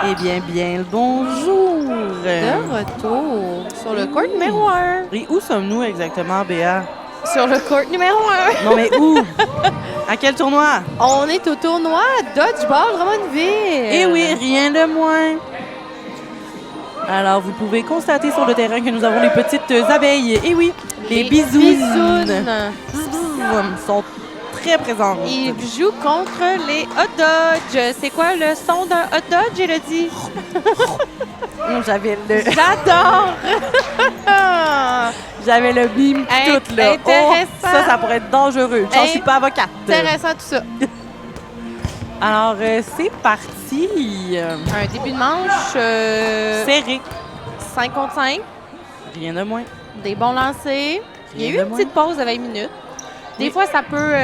Eh bien, le bonjour. De retour sur le court numéro 1. Et où sommes-nous exactement, Béa? Sur le court numéro 1. Non, mais où? À quel tournoi? On est au tournoi Dodgeball Drummondville. Eh oui, rien de moins. Alors, vous pouvez constater sur le terrain que nous avons les petites abeilles. Eh oui, les bisounes. Sont très présentes. Ils jouent contre les hot dogs. C'est quoi le son d'un hot dog, Élodie? J'avais le... J'adore! J'avais le bim tout, là. Intéressant. Ça pourrait être dangereux. Je suis pas avocate. Intéressant tout ça. Alors, c'est parti. Un début de manche. Serré. 5 contre 5. Rien de moins. Des bons lancers. Il y a eu Rien de une moins. petite pause de 20 minutes. Des Oui. fois, ça peut...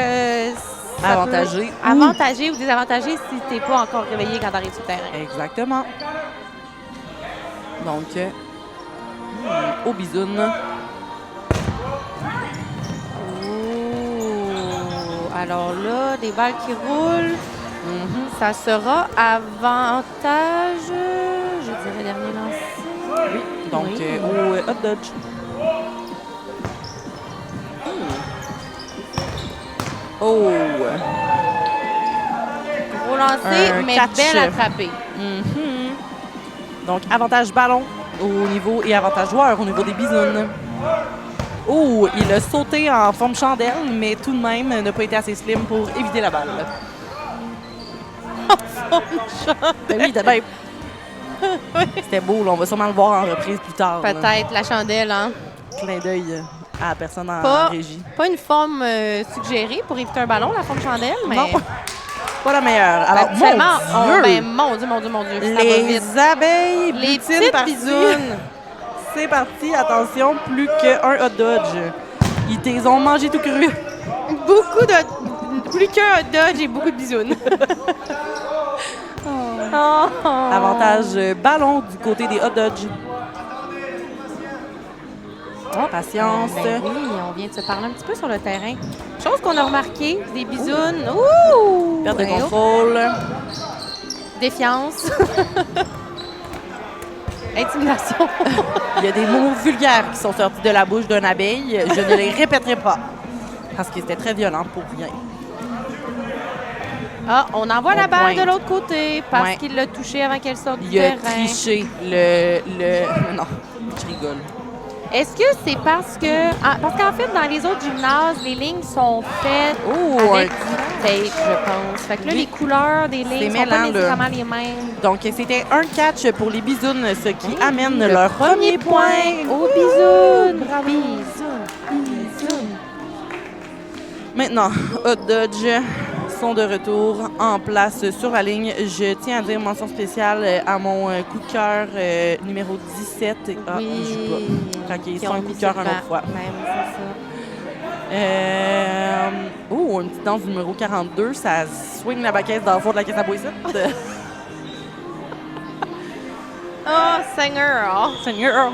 Avantager. Avantager ou désavantager si tu n'es pas encore réveillé quand tu arrives sur le terrain. Exactement. Donc, au bisoune. Oh. Alors là, des balles qui roulent. Ça sera avantage, je dirais, dernier lancer. Oui. Donc, Oui. au hot dodge. Oh! Gros lancer, Un mais catch. belle attrapée. Donc, avantage ballon au niveau et avantage joueur au niveau des bisounes. Oh! Il a sauté en forme chandelle, mais tout de même n'a pas été assez slim pour éviter la balle. Ben oui, de même. C'était beau, là. On va sûrement le voir en reprise plus tard. là. Peut-être la chandelle, hein? Clin d'œil à la personne en Pas- régie. Pas une forme suggérée pour éviter un ballon, la forme chandelle, mais... Non, pas la meilleure. Alors, habituellement, mon Dieu! mon Dieu, ça va vite. Les abeilles, Les butine petites partie. bisounes. C'est parti, attention, plus qu'un hot dodge. Ils t'es ont mangé tout cru. Beaucoup de... Plus qu'un hot dodge et beaucoup de bisounes. Oh. Avantage ballon du côté des hot dodge. Patience. Ben oui, on vient de se parler un petit peu sur le terrain. Chose qu'on a remarqué, des bisounes. Ouh! Perte de Ben, contrôle. Défiance. Intimidation. Il y a des mots vulgaires qui sont sortis de la bouche d'une abeille. Je ne les répéterai pas. Parce que c'était très violent pour rien. Ah, on envoie On la balle pointe. de l'autre côté parce Ouais. qu'il l'a touché avant qu'elle sorte du Il a terrain. triché Non, je rigole. Est-ce que c'est parce que... parce qu'en fait, dans les autres gymnases, les lignes sont faites Oh, avec du tape, je pense. Fait que là, Oui. les couleurs des lignes sont mêlant, pas là. nécessairement les mêmes. Donc, c'était un catch pour les bisounes, ce qui amène Le leur premier point. au bisounes. Bravo. Bisounes. Maintenant, hot dodge sont de retour en place sur la ligne. Je tiens à dire mention spéciale à mon coup de cœur numéro 17. Ah, Oui. il joue pas. OK, Qui c'est ont un mis coup de cœur sur une le autre banc. fois. Même, c'est ça. Une petite danse du numéro 42. Ça swing la baquette dans le fond de la caisse à bois ici. Oh, Seigneur! Seigneur!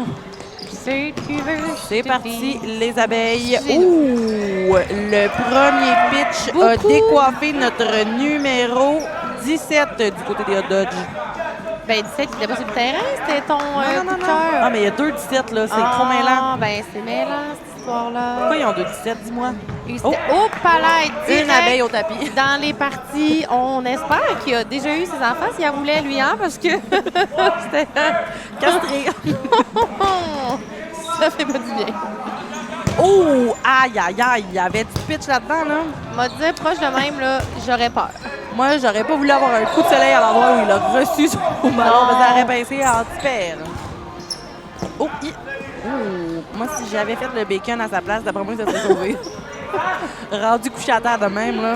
Si tu veux, C'est parti, les abeilles. Excusez-nous. Ouh! Le premier pitch a Beaucoup. décoiffé notre numéro 17 du côté des hot dodge. Ben, 17, il était pas sur le terrain, c'était ton coup de cœur. Ah, mais il y a 2 17, là. C'est trop mêlant. Ben, c'est mêlant, cette histoire-là. Pourquoi ils ont 2 17, dis-moi? Et Oh. c'était au palais, direct. Une abeille au tapis. Dans les parties, on espère qu'il a déjà eu ses enfants, s'il en voulait, lui, hein, parce que c'était... Castré. Ça fait pas du bien. Oh! Aïe, aïe, aïe. Il y avait du pitch là-dedans, là. M'a dit proche de même, là, j'aurais peur. Moi, j'aurais pas voulu avoir un coup de soleil à l'endroit où il a reçu son ballon. Non. Ça aurait pincé en père. Oh! Moi, si j'avais fait le bacon à sa place, d'après moi, ça serait sauvé. Rendu couché à terre de même, là.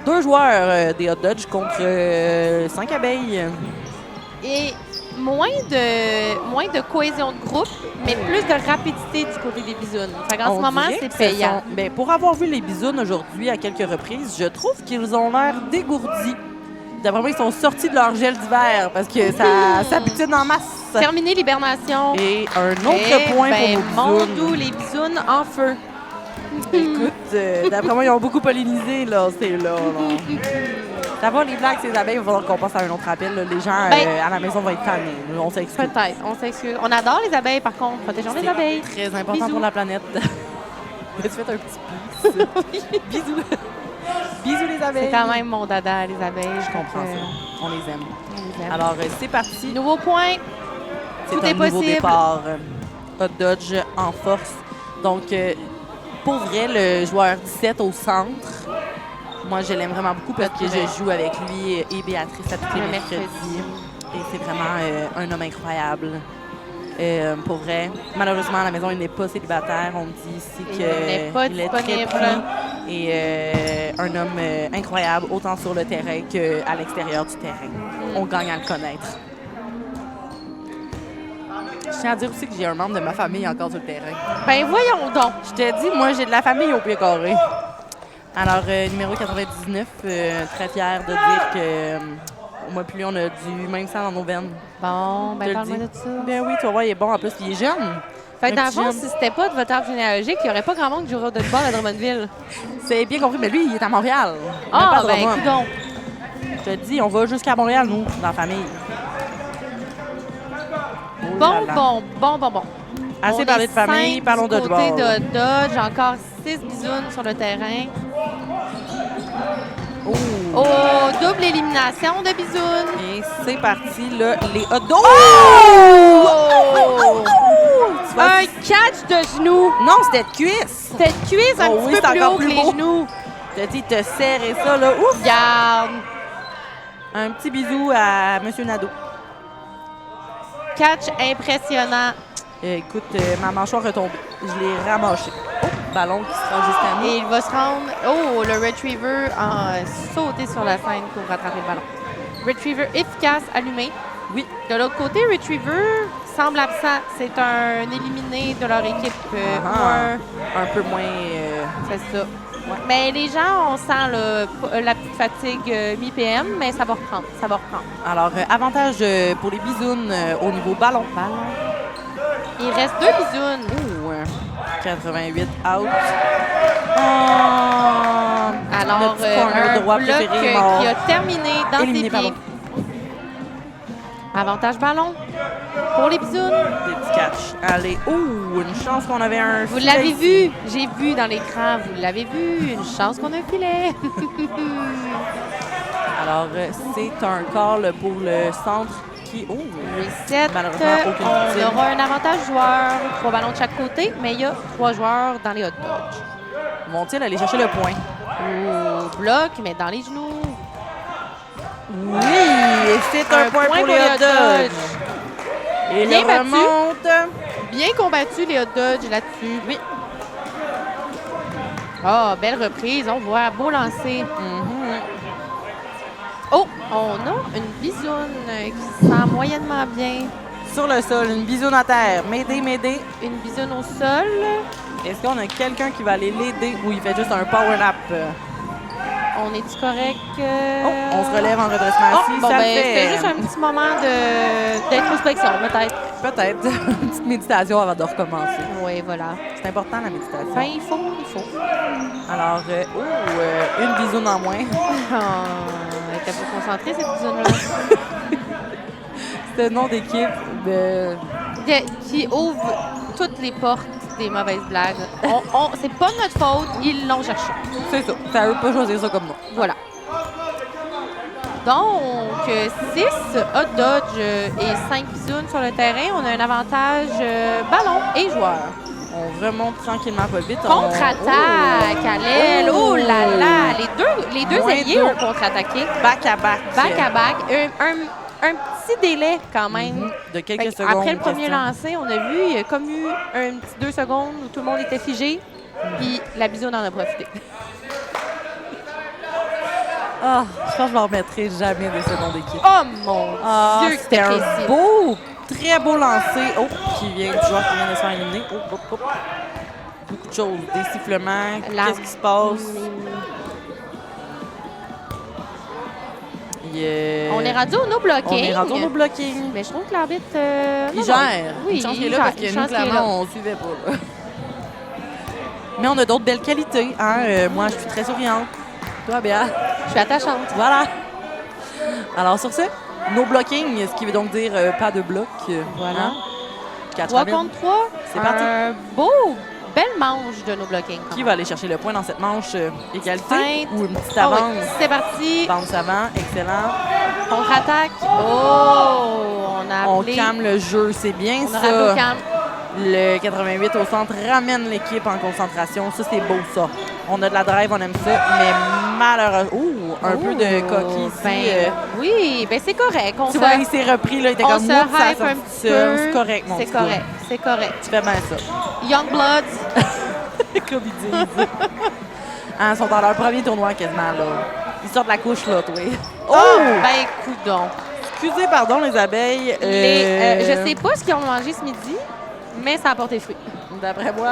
2 joueurs des hot dodge contre 5 abeilles. Et moins de cohésion de groupe, mais plus de rapidité du côté des bisounes. Fait qu'en On ce moment, dirait c'est que payant. Ben, pour avoir vu les bisounes aujourd'hui à quelques reprises, je trouve qu'ils ont l'air dégourdis. D'après moi, ils sont sortis de leur gel d'hiver parce que ça s'habitue en masse. Terminé l'hibernation. Et un autre point pour nos bisounes. Mondou, les bisounes en feu. Écoute, d'après moi, ils ont beaucoup pollinisé, là. C'est là, là. Ça va, les blagues, ces abeilles, il va falloir qu'on passe à un autre appel. Là. Les gens Ben, à la maison vont être tannés. Là. On s'excuse. Peut-être, on s'excuse. On adore les abeilles, par contre. Protégeons les abeilles. Très important Bisous. pour la planète. As-tu fait un petit bis? Bisous. Bisous, les abeilles. C'est quand même mon dada, les abeilles. Je comprends ça. On les aime. On les aime. Alors, c'est parti. Nouveau point. C'est Tout un est nouveau possible. départ. Hot Dodge en force. Donc, pour vrai, le joueur 17 au centre, moi, je l'aime vraiment beaucoup parce que je joue avec lui et Béatrice à tous les Le mercredis. mercredi. Et c'est vraiment un homme incroyable. Pour vrai, malheureusement, à la maison, il n'est pas célibataire. On me dit ici Il qu'il n'est pas est très disponible. pris et un homme incroyable, autant sur le terrain qu'à l'extérieur du terrain. On gagne à le connaître. Je tiens à dire aussi que j'ai un membre de ma famille encore sur le terrain. Ben voyons donc. Je te dis, moi, j'ai de la famille au pied carré. Alors, numéro 99, très fier de dire que moi puis lui, on a du même sang dans nos veines. Bon, Je ben te parle-moi le de dis. ça. Ben oui, tu vas voir, il est bon. En plus, il est jeune. Fait que Un dans le petit fond, jeune. si c'était pas de votre arbre généalogique, il n'y aurait pas grand monde qui jouerait au dodgeball à Drummondville. C'est bien compris, mais lui, il est à Montréal. Ah, Même pas à ben Drummond. coudonc. Je te dis, on va jusqu'à Montréal, nous, dans la famille. Oh là là. Bon. Assez On parlé est de famille, 5 parlons du de côté dodgeball. de Dodge, encore 6 bisounes sur le terrain. Oh. Oh, double élimination de bisounes. Et c'est parti, là, les hot dogs. Oh! Tu vas- Un catch de genoux. Non, c'était de cuisse. C'était de cuisse un Oh petit oui, peu c'est plus encore haut que plus les beau. genoux. Je te dis, te serrer ça, là. Ouf! Regarde. Un petit bisou à M. Nadeau. Catch impressionnant. Écoute, ma mâchoire retombée. Je l'ai ramassé. Oh, ballon qui se rend jusqu'à nous. Et il va se rendre. Oh, le retriever a sauté sur la scène pour rattraper le ballon. Retriever efficace, allumé. Oui. De l'autre côté, retriever semble absent. C'est un éliminé de leur équipe. Un peu moins... C'est ça. Ouais. Mais les gens, on sent la petite fatigue mi-PM, mais ça va reprendre. Ça va reprendre. Alors, avantage pour les bisounes au niveau ballon. Il reste 2 bisounes. Ouh, 88 out. Oh, Alors, notre petit corner un droit bloc préféré est mort. qui a terminé dans Éliminé, ses pieds. pardon. Avantage ballon pour les bisounes. Des petits catchs. Allez, une chance qu'on avait un Vous filet l'avez ici. vu, j'ai vu dans l'écran, vous l'avez vu. Une chance qu'on a un filet. Alors, c'est un call pour le centre qui... Oh, Reset. malheureusement, aucune On victime. aura un avantage joueur. 3 ballons de chaque côté, mais il y a 3 joueurs dans les hot dogs. Vont-ils aller chercher le point? Oh, bloc, mais dans les genoux. Oui, et c'est un point pour les hot dogs. Et Bien le battu. remonte. Bien combattu les hot dogs là-dessus. Oui. Oh, belle reprise. On voit beau lancer. Mhm. Oh, on a une bisoune qui sent moyennement bien. Sur le sol, une bisoune à terre. M'aider. Une bisoune au sol. Est-ce qu'on a quelqu'un qui va aller l'aider ou il fait juste un power nap? On est-tu correct? Oh, on se relève en redressement Oh, assis. bon, Ça ben, le fait. c'est juste un petit moment d'introspection, peut-être. Peut-être. Une petite méditation avant de recommencer. Oui, voilà. C'est important, la méditation. Ben, il faut. Alors, une bisoune en moins. Oh, elle était pas concentrée, cette bisoune-là. C'est le nom d'équipe de... Qui ouvre toutes les portes des mauvaises blagues. C'est pas notre faute, ils l'ont cherché. C'est ça. Ça veut pas choisir ça comme nom. Voilà. Donc, 6 hot dogs et 5 bisounes sur le terrain. On a un avantage ballon et joueur. On remonte tranquillement pas vite. Contre-attaque à l'aile. Oh là là! Les deux Moins alliés deux. ont contre-attaqué. Back à back. Back à back. Un petit délai quand même. De Fait quelques que secondes. après le premier question. lancer, on a vu, il y a comme eu un petit 2 secondes où tout le monde était figé. Puis la bisoune en a profité. Ah, je pense que je m'en remettrai jamais de ce nom d'équipe. Oh mon Ah, Dieu, que c'était un précis. beau, très beau lancer. Oh, du joueur qui vient de se faire éliminer. Oh. Beaucoup de choses. Des sifflements. Qu'est-ce qui se passe? On est rendu au no blocking. On est rendu au no blocking. Mais je trouve que l'arbitre... Il non, gère. Oui, Une chance qu'il est il là gère. parce que Une nous, chance qu'il est là. clairement, on suivait pas. Là. Mais on a d'autres belles qualités. Hein? Moi, je suis très souriante. Toi, Béa. Je suis attachante. Voilà. Alors, sur ce, no blocking, ce qui veut donc dire pas de bloc. Voilà. Hein? 3 contre 3. C'est parti. Un belle manche de nos blockings. Qui va aller chercher le point dans cette manche? Égalité Feinte. ou une petite Oh, avance? oui. C'est parti. Bounce avant, excellent. Contre-attaque. Oh, on a On appelé. calme le jeu, c'est bien On a rappelé au ça. calme. Le 88 au centre ramène l'équipe en concentration. Ça, c'est beau, ça. On a de la drive, on aime ça, mais malheureusement... Ouh, un peu de coquille ici. Ben, oui, ben c'est correct. Tu vois, il s'est repris, là, il était on comme se moi, ça hype un petit ça. peu. C'est correct, mon C'est petit correct, gars. c'est correct. Tu fais bien ça. Young Bloods. Comme ils disent. Hein, ils sont dans leur premier tournoi quasiment, là. Ils sortent de la couche, là, toi. Oh! Ben, coudonc. Excusez, pardon, les abeilles. Je sais pas ce qu'ils ont mangé ce midi, mais ça a porté fruit. D'après moi,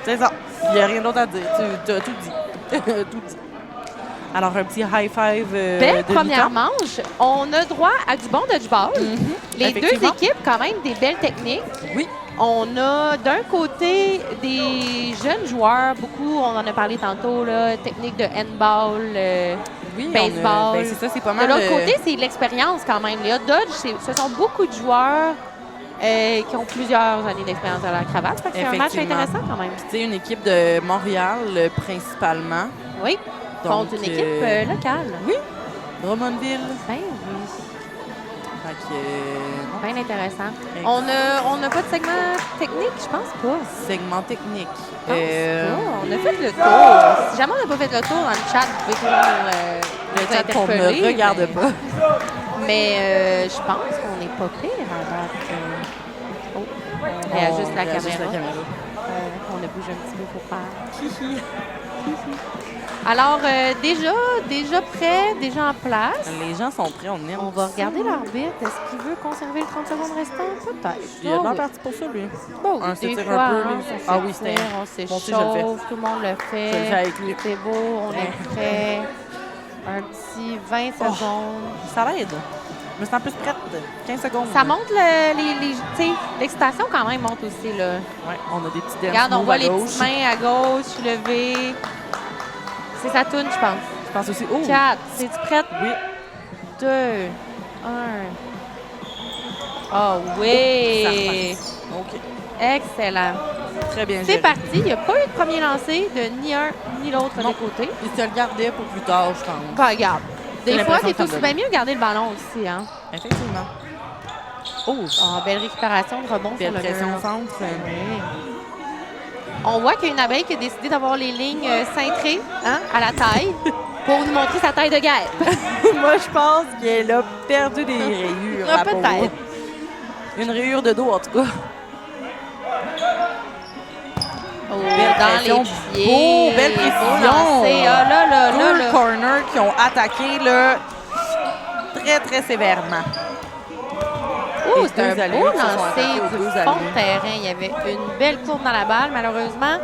c'est ça. Il n'y a rien d'autre à dire. Tu as tout dit. Tout dit. Alors, un petit high five Belle de première mi-temps. manche. On a droit à du bon dodgeball. Les deux Effectivement. équipes, quand même, des belles techniques. Oui. On a d'un côté des jeunes joueurs, beaucoup, on en a parlé tantôt, là, technique de handball, Oui, baseball. Ben, c'est ça, c'est pas De mal. l'autre côté, c'est l'expérience quand même. Les hot dodge, ce sont beaucoup de joueurs qui ont plusieurs années d'expérience à la cravate. Fait que c'est un match Effectivement. intéressant quand même. C'est une équipe de Montréal, principalement. Oui, Donc, contre une équipe locale. Oui, Drummondville. Ben oui, Fait que, bien intéressant. Ex- On n'a pas de segment technique, je pense pas. segment technique. Je pense pas. On a fait le tour. Si jamais on n'a pas fait le tour dans le chat, vous pouvez toujours Le nous chat qu'on interpeller, ne regarde mais- pas. Mais je pense qu'on n'est pas pire à date. Oh, on réajuste la réajuste caméra. On a bougé un petit peu pour faire. Alors, déjà prêt, déjà en place. Les gens sont prêts, on aime. On va regarder l'arbitre. Est-ce qu'il veut conserver le 30 secondes restant? Peut-être. Il est Ah bien oui. parti pour ça, lui. Bon, On des s'étire fois, un peu, hein, lui. on Ah oui, c'était- s'étire, on Moi aussi, je le s'échauffe, tout le monde le fait. Je le fais avec lui. C'est beau, on est prêt. Un petit 20 Oh. secondes. Ça l'aide. Je me sens plus prête. 15 secondes. Ça monte tu sais, l'excitation quand même monte aussi, là. Ouais, on a des petits dents. Regarde, on voit les gauche. petites mains à gauche levées. C'est sa toune, je pense. Je pense aussi. Oh! 4. C'est-tu prête? Oui. 2, 1. Oh oui! Ça repasse. OK. Excellent. Très bien C'est géré. parti. Il n'y a pas eu de premier lancé de ni un ni l'autre Non. des côtés. Il se le gardait pour plus tard, je pense. Ben, regarde. J'ai Des fois, l'impression c'est que ça me aussi donne. bien mieux garder le ballon aussi. Hein? Effectivement. Oh! Oh, belle récupération de rebond Belle sur le pression mur. au centre. Oui. On voit qu'il y a une abeille qui a décidé d'avoir les lignes cintrées hein, à la taille pour nous montrer sa taille de guêpe. Moi, je pense qu'elle a perdu des rayures. Ah, la pauvre. peut-être. Une rayure de dos, en tout cas. Oh, Belle dans pression. les pieds. Beau, belle Beau précision. lancer. Ah, là. Deux corners qui ont attaqué là, très, très sévèrement. Oh, Les c'est un deux alliés beau qui se sont lancer attaqués aux du deux fond alliés. de terrain. Il y avait une belle courbe dans la balle. Malheureusement,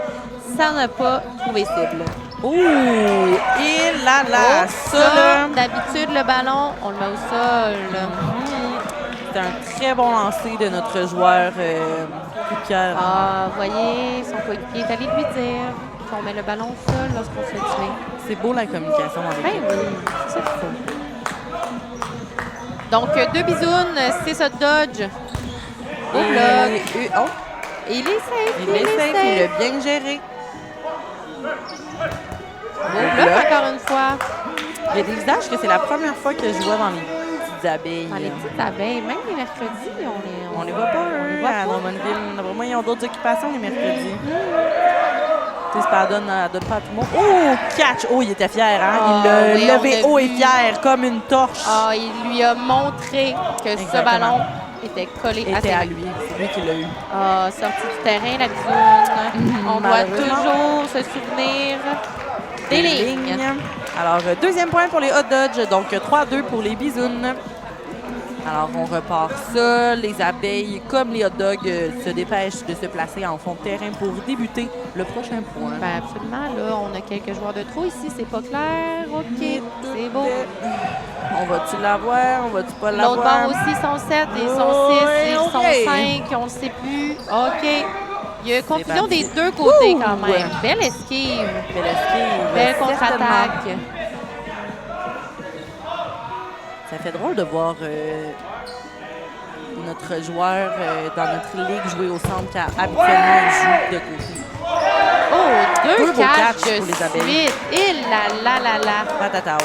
ça n'a pas trouvé cible. Oh! Et là, là, Oh, ça, là, d'habitude, le ballon, on le met au sol. c'est un très bon lancer de notre joueur coup de cœur. Ah, vous voyez, son coéquipier est allé lui dire qu'on met le ballon au sol lorsqu'on se fait tuer. C'est beau la communication dans Ben l'équipe. oui, c'est ça qu'il faut. Donc, 2 bisounes, 6 hot dodge. Au bloc. Oh! Et il est safe. Il est safe, il l'a bien géré. Au bloc, encore une fois. Il y a des visages que c'est la première fois que je vois dans les petites abeilles. Dans les petites abeilles, même les mercredis, On les voit pas, on les eux, voit à pas. Drummondville. Vraiment, ils ont d'autres occupations les mercredis. Tu sais, ça donne pas à tout le monde. Oh, catch! Oh, il était fier, hein? Ah, Il l'a oui, levé on a haut et vu. fier, comme une torche. Ah, il lui a montré que ce Exactement. ballon était collé à était ses à mains. lui. C'est lui qui l'a eu. Ah, sortie du terrain, la bisoune. On doit Malheureusement. toujours se souvenir des lignes. Alors, deuxième point pour les hot dodge, donc 3-2 pour les bisounes. Alors, on repart ça. Les abeilles, comme les hot dogs, se dépêchent de se placer en fond de terrain pour débuter le prochain point. Ben absolument, là, on a quelques joueurs de trop ici, c'est pas clair. OK, c'est beau. On va-tu l'avoir? On va-tu pas L'autre l'avoir? bord aussi, ils sont 7, ils sont 6, Ouais, ils OK. sont 5, on ne sait plus. OK. Il y a confusion parti. des deux côtés Ouh! quand même. Belle esquive, Belle esquive. belle certainement. contre-attaque. Ça fait drôle de voir notre joueur dans notre ligue jouer au centre car habituellement il joue de côté. Oh, Deux deux beaux catchs catchs pour de les abeilles. suite. Et là. Patatao.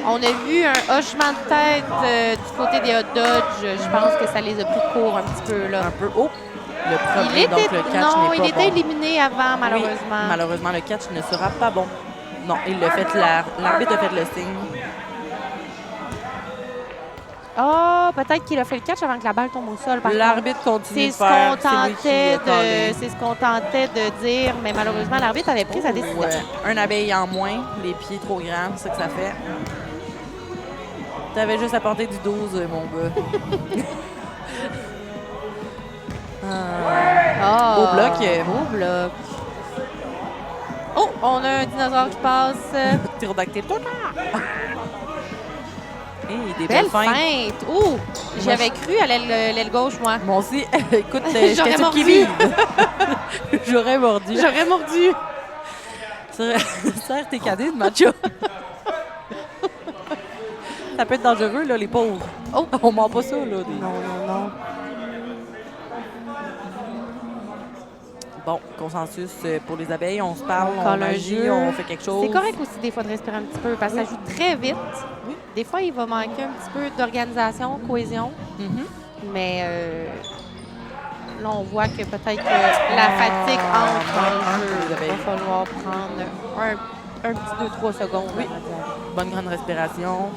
On a vu un hochement de tête du côté des hot dogs. Je pense que ça les a pris de court un petit peu, là. Un peu haut. Le Il premier, était, donc le catch non, n'est il pas était bon. éliminé avant, malheureusement. Oui, malheureusement, le catch ne sera pas bon. Non, il l'a fait, l'arbitre a fait le signe. Ah, peut-être qu'il a fait le catch avant que la balle tombe au sol. L'arbitre continue de C'est faire. c'est ce qu'on tentait de dire, mais malheureusement, l'arbitre avait pris sa décision. Un abeille en moins, les pieds trop grands, c'est ce que ça fait. T'avais juste à porter du 12, mon gars. Beau bloc. Beau bloc. Oh, on a un dinosaure qui passe. Pterodactyle. Hey, des Belle belles feintes. feinte. Ouh, j'avais cru à l'aile gauche, moi. Moi aussi. Écoute, J'aurais j'étais toute mordu. qui vive. J'aurais mordu. J'aurais mordu. Serre tes cadets de macho. Ça peut être dangereux, là, les pauvres. Oh. On ment pas ça, là. Non. Bon, consensus pour les abeilles. On se parle, On on colle un agit, jeu. on fait quelque chose. C'est correct aussi, des fois, de respirer un petit peu, parce que ça joue très vite. Oui. Des fois, il va manquer un petit peu d'organisation, cohésion. Mais là, on voit que peut-être que la fatigue entre dans le jeu. Il va falloir prendre un petit 2-3 secondes. Oui. Bonne grande respiration.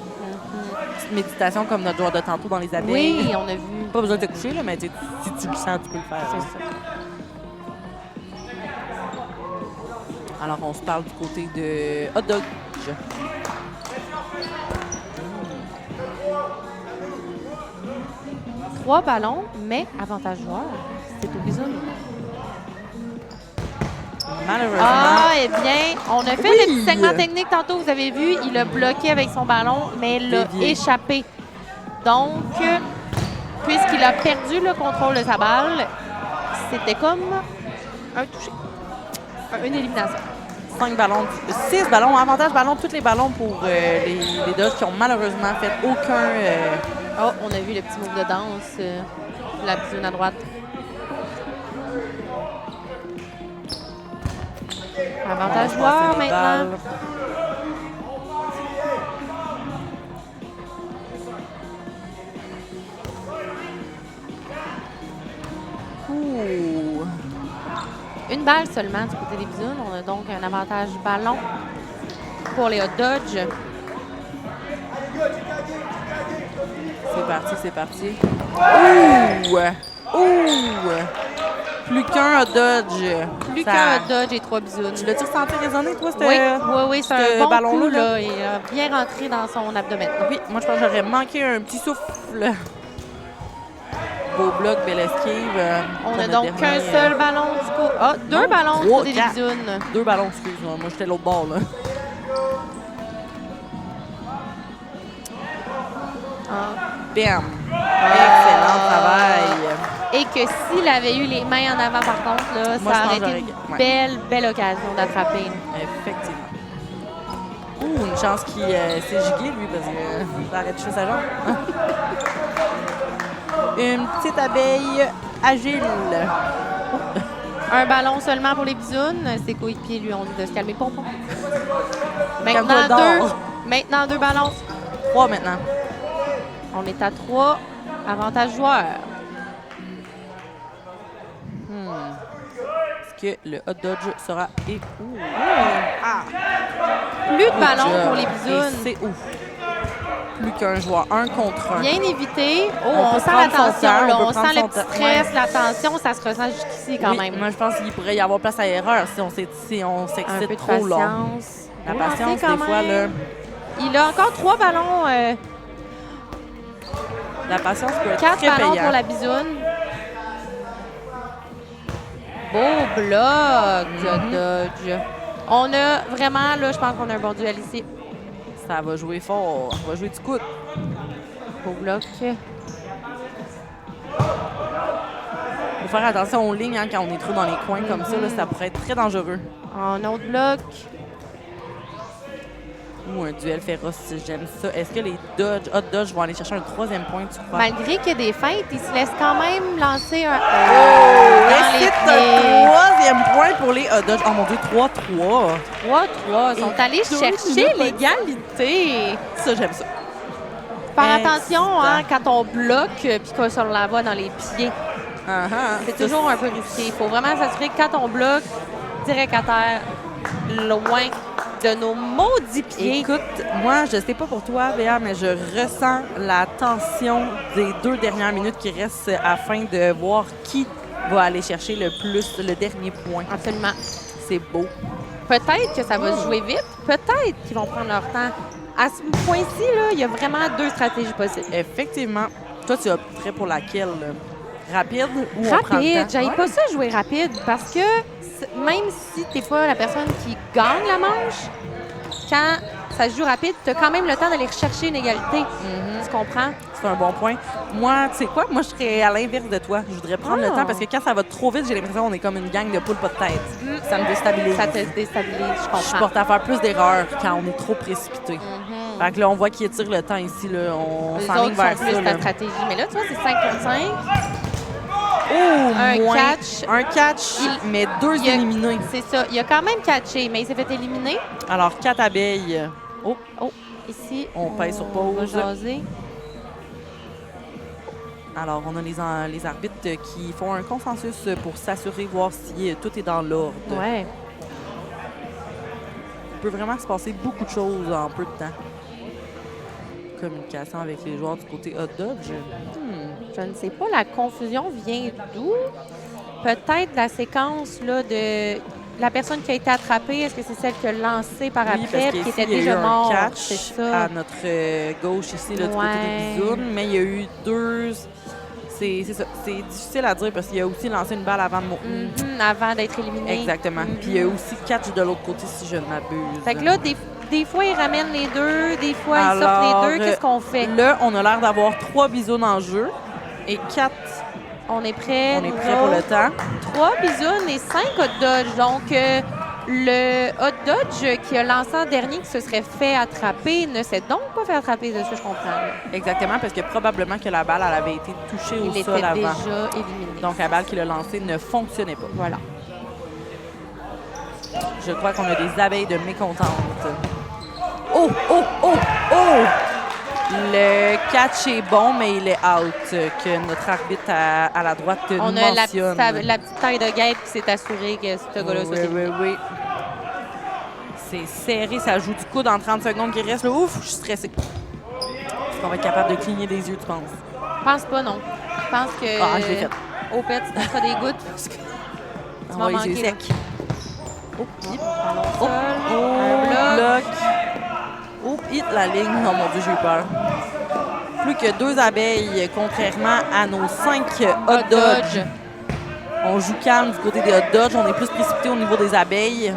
Petite méditation comme notre joueur de tantôt dans les abeilles. Oui, on a vu. Pas besoin de te coucher, là, mais si tu le sens, tu peux le faire. C'est ça. Alors, on se parle du côté de hot dog. 3 ballons, mais avantage joueur. C'est au bisou. Malheureusement. Ah, eh bien, on a fait le petit segment technique tantôt, vous avez vu, il a bloqué avec son ballon, mais il l'a Dévié. échappé. Donc, puisqu'il a perdu le contrôle de sa balle, c'était comme un touché, une élimination. 5 ballons, 6 ballons, avantage ballon, tous les ballons pour les Dodgers qui ont malheureusement fait aucun... Oh, on a vu le petit move de danse, la bisoune à droite. Avantage joueur maintenant. Ouh. Une balle seulement du côté des bisounes. On a donc un avantage ballon pour les hot dogs. C'est parti, c'est parti. Ouh! Ouh! Plus qu'un hot dodge. Plus Ça- qu'un hot dodge et 3 bisounes. Tu l'as-tu ressenti résonner, toi, Oui, c'est un bon ballon-là, coup, là? là. Il a bien rentré dans son abdomen. Oui, moi, je pense que j'aurais manqué un petit souffle. Beau bloc, belle esquive. On a notre donc dernier, qu'un seul ballon du coup. Ah, deux non, ballons du 3, côté des 4. bisounes. 2 ballons, excuse-moi. Moi, j'étais l'autre bord, là. Bam! Excellent travail. Et que s'il avait eu les mains en avant, par contre, là, Moi, ça je aurait pense été une j'aurais- belle occasion d'attraper. Effectivement. Ouh, une chance qu'il s'est gigué, lui, parce que ça arrête de toucher sa jambe. Une petite abeille agile. Un ballon seulement pour les bisounes. Ses coéquipiers lui ont dit de se calmer le pompon. Calme-toi Maintenant d'or. Maintenant deux ballons. 3 maintenant. On est à 3. Avantage joueur. Est-ce que le hot dodge sera... Ouh. Plus de ballons Good pour les job. bisounes. Et c'est ouf. Plus qu'un joueur, 1 contre 1. Bien évité. Oh, On on peut sent prendre la son tension, temps, là. on peut On prendre sent le son petit temps. stress, la tension. Ça se ressent jusqu'ici quand Oui, même. moi, je pense qu'il pourrait y avoir place à erreur si on Un peu s'excite de trop long. patience. La Beau patience, lancer quand des fois, même. là, Il a encore 3 ballons. la patience peut être 4 très ballons payante. pour la bisoune. Beau bloc de dodge. On a vraiment, là, je pense qu'on a un bon duel ici. Ça va jouer fort. On va jouer du coup. Beau bloc. Faut faire attention aux lignes hein, quand on est trop dans les coins comme ça. Là, ça pourrait être très dangereux. En autre bloc. Un duel féroce, j'aime ça. Est-ce que les Hot Dodge vont aller chercher un 3e point, tu crois? Malgré qu'il y a des feintes, ils se laissent quand même lancer un... Et c'est un 3e point pour les Hot Dodge. Oh mon Dieu, 3-3. 3-3. Ils sont allés chercher l'égalité. Ça, j'aime ça. Faire attention quand on bloque puis qu'on se l'envoie dans les pieds. C'est toujours un peu risqué. Il faut vraiment s'assurer que quand on bloque, direct à terre, loin de nos maudits pieds. Écoute, moi, je sais pas pour toi, Béa, mais je ressens la tension des 2 dernières minutes qui restent afin de voir qui va aller chercher le dernier point. Absolument. C'est beau. Peut-être que ça va se jouer vite. Peut-être qu'ils vont prendre leur temps. À ce point-ci, il y a vraiment 2 stratégies possibles. Effectivement. Toi, tu opterais pour laquelle? Rapide ou on prend le rapide. temps? J'aille pas ça jouer rapide parce que même si t'es pas la personne qui gagne la manche, quand ça se joue rapide, t'as quand même le temps d'aller rechercher une égalité. Tu comprends? C'est un bon point. Moi, tu sais quoi? Moi, je serais à l'inverse de toi. Je voudrais prendre le temps parce que quand ça va trop vite, j'ai l'impression qu'on est comme une gang de poules pas de tête. Ça me déstabilise. Ça te déstabilise, je comprends. Je suis portée à faire plus d'erreurs quand on est trop précipité. Fait que là, on voit qu'ils étirent le temps ici. Là. On s'enligne vers ça. C'est ta stratégie. Mais là, tu vois, c'est 5 contre 5. Un catch, mais 2 éliminés. C'est ça. Il a quand même catché, mais il s'est fait éliminer. Alors, 4 abeilles. Oh, ici. On pèse sur pause. On va jaser. Alors, on a les arbitres qui font un consensus pour s'assurer, voir si tout est dans l'ordre. Ouais. Il peut vraiment se passer beaucoup de choses en peu de temps. Communication avec les joueurs du côté Hot Dodge. Je ne sais pas, la confusion vient d'où? Peut-être la séquence là, de la personne qui a été attrapée. Est-ce que c'est celle qui a lancé par après, qui était déjà morte? C'est ça. À notre gauche ici, là, du côté des bisounes, mais il y a eu 2... C'est ça. C'est difficile à dire parce qu'il a aussi lancé une balle avant de mourir. Avant d'être éliminé. Exactement. Puis il y a aussi catch de l'autre côté, si je ne m'abuse. Fait que là, des fois, ils ramènent les deux, des fois, ils sortent les deux. Qu'est-ce qu'on fait? Là, on a l'air d'avoir 3 bisounes en jeu et 4. On est prêt. On est prêt pour le temps. 3 bisounes et 5 hot dodge. Donc, le hot dodge qui a lancé en dernier, qui se serait fait attraper, ne s'est donc pas fait attraper, de ce que je comprends. Exactement, parce que probablement que la balle elle avait été touchée au sol avant. Il était déjà éliminé. Donc, la balle qu'il a lancée ne fonctionnait pas. Voilà. Je crois qu'on a des abeilles de mécontentes. Oh, oh, oh, oh! Le catch est bon, mais il est out, que notre arbitre à la droite mentionne. On a la petite taille de guêpe qui s'est assurée que ce gars-là soit éliminé. Oui. C'est serré, ça joue du coude en 30 secondes qui reste. Là. Ouf, je suis stressée. Est-ce qu'on va être capable de cligner des yeux, tu penses? Je pense pas, non. Je pense que... je l'ai fait. Au pet, tu mettras des gouttes. Tu vas manquer. Sec. Oh, bloc. Oh, hit la ligne. Oh mon Dieu, j'ai eu peur. Plus que 2 abeilles, contrairement à nos 5 hot dodge. On joue calme du côté des hot dodge. On est plus précipité au niveau des abeilles.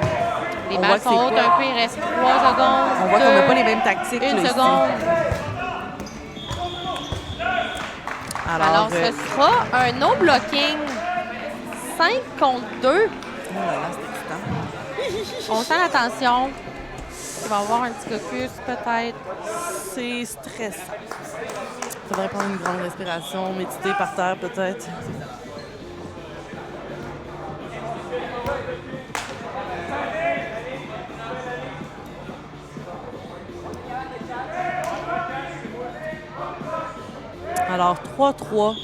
Les balles sont hautes un peu. Il reste 3 secondes. On voit qu'on n'a pas les mêmes tactiques. 1 seconde. Alors, ce sera un no-blocking. 5 contre 2. Oh là là, c'est excitant. On sent la tension. Il va y avoir un petit caucus, peut-être. C'est stressant. Il faudrait prendre une grande respiration, méditer par terre, peut-être. Alors, 3-3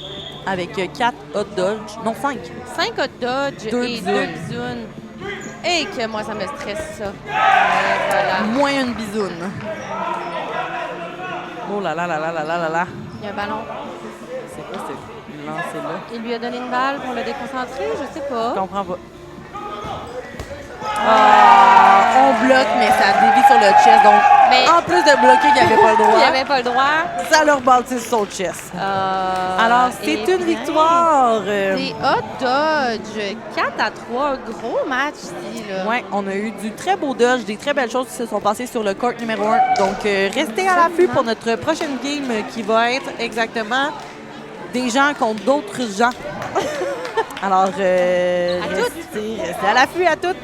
avec 4 hot dodge. Non, 5. 5 hot dodge 2 et 2 bisounes. Et que moi, ça me stresse, ça. Voilà. Moins une bisoune. Oh là là là là là là là là. Il y a un ballon. C'est quoi ce lancer-là? Il lui a donné une balle pour le déconcentrer, je sais pas. Je comprends pas. On bloque, mais ça dévie sur le chest. Donc, en plus de bloquer qu'il n'y avait pas le droit. Il n'y avait pas le droit. Ça leur bâtit sur son chest. Alors, c'est une victoire. Des hot dodge. 4-3. Gros match ici. Oui, on a eu du très beau dodge, des très belles choses qui se sont passées sur le court numéro 1. Donc, restez à l'affût pour notre prochaine game qui va être exactement des gens contre d'autres gens. Alors, restez à l'affût à toutes.